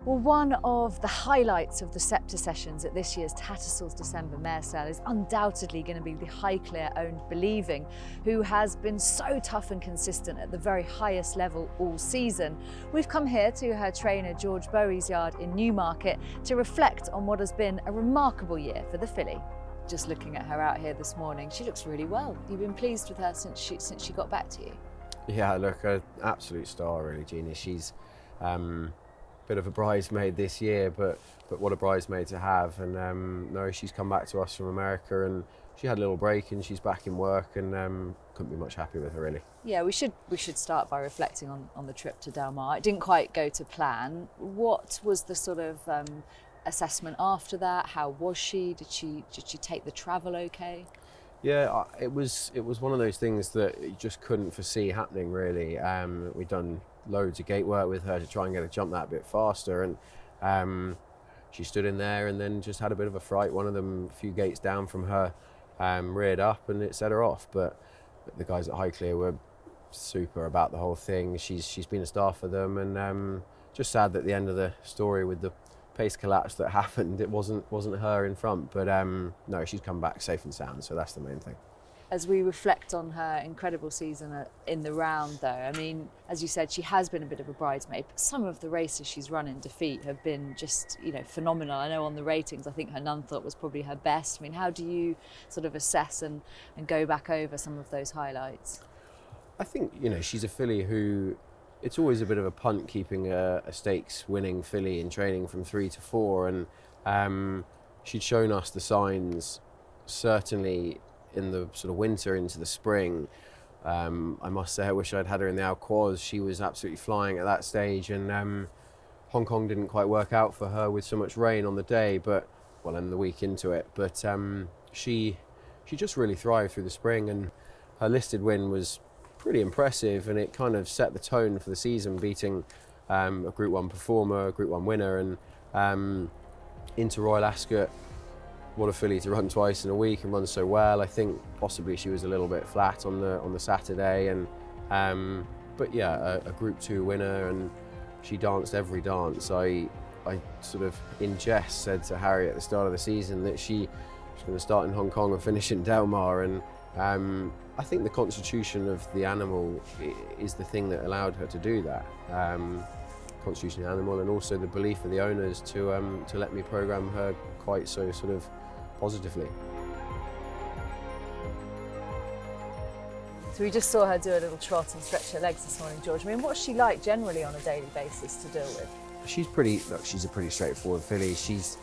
Well, one of the highlights of the Scepter sessions at this year's Tattersalls December Mares Sale is undoubtedly going to be the Highclere-owned Believing, who has been so tough and consistent at the very highest level all season. We've come here to her trainer George Bowie's yard in Newmarket to reflect on what has been a remarkable year for the filly. Just looking at her out here this morning, she looks really well. You've been pleased with her since she got back to you? Yeah, look, an absolute star really, Gina. She's bit of a bridesmaid this year, but what a bridesmaid to have. And no, she's come back to us from America, and she had a little break, and she's back in work, and couldn't be much happier with her really. Yeah, we should start by reflecting on the trip to Del Mar. It didn't quite go to plan. What was the sort of assessment after that? How was she? Did she take the travel okay? Yeah, it was one of those things that you just couldn't foresee happening really. We'd done loads of gate work with her to try and get her jump that bit faster, and she stood in there and then just had a bit of a fright. One of them, a few gates down from her, reared up and it set her off. But the guys at Highclere were super about the whole thing. She's been a star for them, and just sad that at the end of the story with the pace collapse that happened, it wasn't her in front. But no, she's come back safe and sound, so that's the main thing. As we reflect on her incredible season in the round, though, I mean, as you said, she has been a bit of a bridesmaid, but some of the races she's run in defeat have been just, phenomenal. I know on the ratings, I think her Nunthorpe was probably her best. I mean, how do you sort of assess and go back over some of those highlights? I think, she's a filly who, it's always a bit of a punt keeping a stakes winning filly in training from 3 to 4, and she'd shown us the signs, certainly in the sort of winter into the spring. I must say I wish I'd had her in the Alcoz. She was absolutely flying at that stage, and Hong Kong didn't quite work out for her with so much rain on the day, and the week into it, but she just really thrived through the spring, and her listed win was pretty impressive, and it kind of set the tone for the season, beating a Group 1 performer, a Group 1 winner, and into Royal Ascot. What a filly to run twice in a week and run so well. I think possibly she was a little bit flat on the Saturday, and but yeah, a Group 2 winner, and she danced every dance. I sort of in jest said to Harry at the start of the season that she was going to start in Hong Kong and finish in Del Mar, and I think the constitution of the animal is the thing that allowed her to do that. Constitution of the animal, and also the belief of the owners to let me program her quite so sort of positively. So we just saw her do a little trot and stretch her legs this morning, George. I mean, what's she like generally on a daily basis to deal with? She's a pretty straightforward filly. She's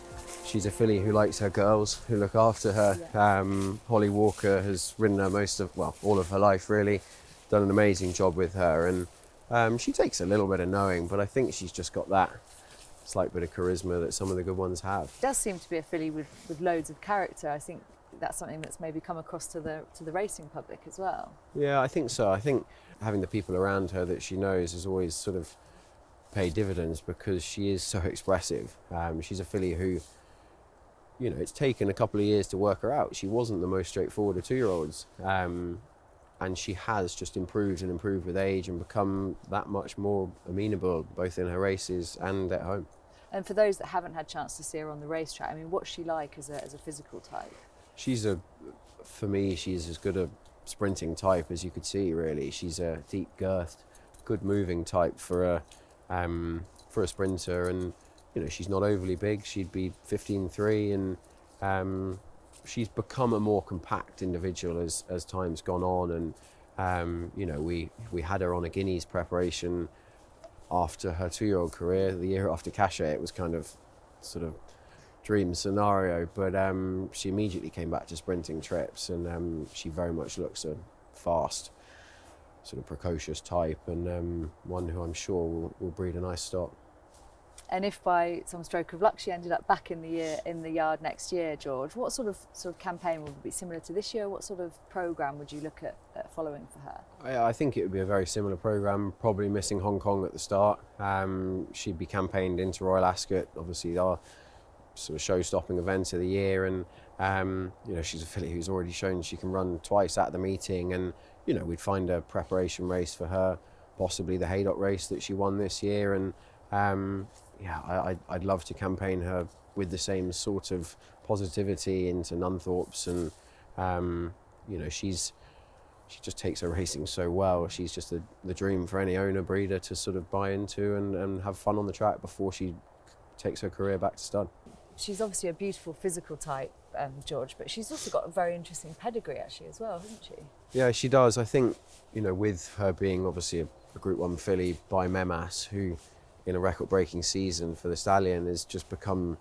a filly who likes her girls, who look after her. Yeah. Holly Walker has ridden her all of her life really, done an amazing job with her, and she takes a little bit of knowing, but I think she's just got that slight bit of charisma that some of the good ones have. It does seem to be a filly with loads of character. I think that's something that's maybe come across to the racing public as well. Yeah, I think so. I think having the people around her that she knows has always sort of paid dividends, because she is so expressive. She's a filly who, it's taken a couple of years to work her out. She wasn't the most straightforward of 2-year-olds. And she has just improved and improved with age and become that much more amenable, both in her races and at home. And for those that haven't had a chance to see her on the racetrack, I mean, what's she like as a physical type? For me, she's as good a sprinting type as you could see, really. She's a deep girthed, good moving type for a sprinter, and she's not overly big. She'd be 15.3, and she's become a more compact individual as time's gone on, and we had her on a Guineas preparation after her 2-year-old career. The year after Cachet, it was kind of sort of dream scenario, but she immediately came back to sprinting trips, and she very much looks a fast, sort of precocious type, and one who I'm sure will breed a nice stock. And if by some stroke of luck she ended up back in the yard next year, George, what sort of campaign would be similar to this year? What sort of programme would you look at following for her? I think it would be a very similar programme, probably missing Hong Kong at the start. She'd be campaigned into Royal Ascot, obviously our sort of show-stopping event of the year, and she's a filly who's already shown she can run twice at the meeting, and we'd find a preparation race for her, possibly the Haydock race that she won this year, and yeah, I'd love to campaign her with the same sort of positivity into Nunthorpe's, and she just takes her racing so well. She's just the dream for any owner breeder to sort of buy into and have fun on the track before she takes her career back to stud. She's obviously a beautiful physical type, George, but she's also got a very interesting pedigree actually as well, hasn't she? Yeah, she does. I think, with her being obviously a Group 1 filly by Memas, who in a record-breaking season for the stallion has just become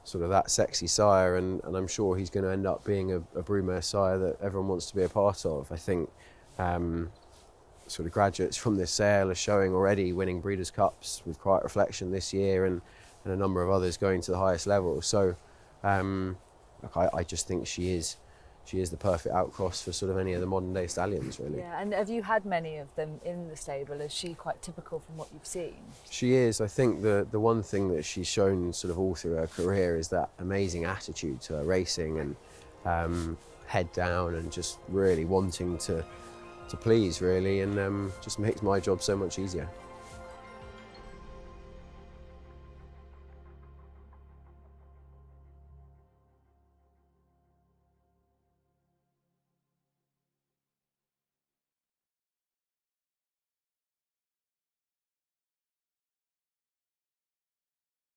sort of that sexy sire, and I'm sure he's going to end up being a broodmare sire that everyone wants to be a part of. I think sort of graduates from this sale are showing already winning Breeders' Cups with Quiet Reflection this year, and a number of others going to the highest level. So I just think she is the perfect outcross for sort of any of the modern day stallions, really. Yeah, and have you had many of them in the stable? Is she quite typical from what you've seen? She is. I think the one thing that she's shown sort of all through her career is that amazing attitude to her racing, and head down and just really wanting to please, really, and just makes my job so much easier.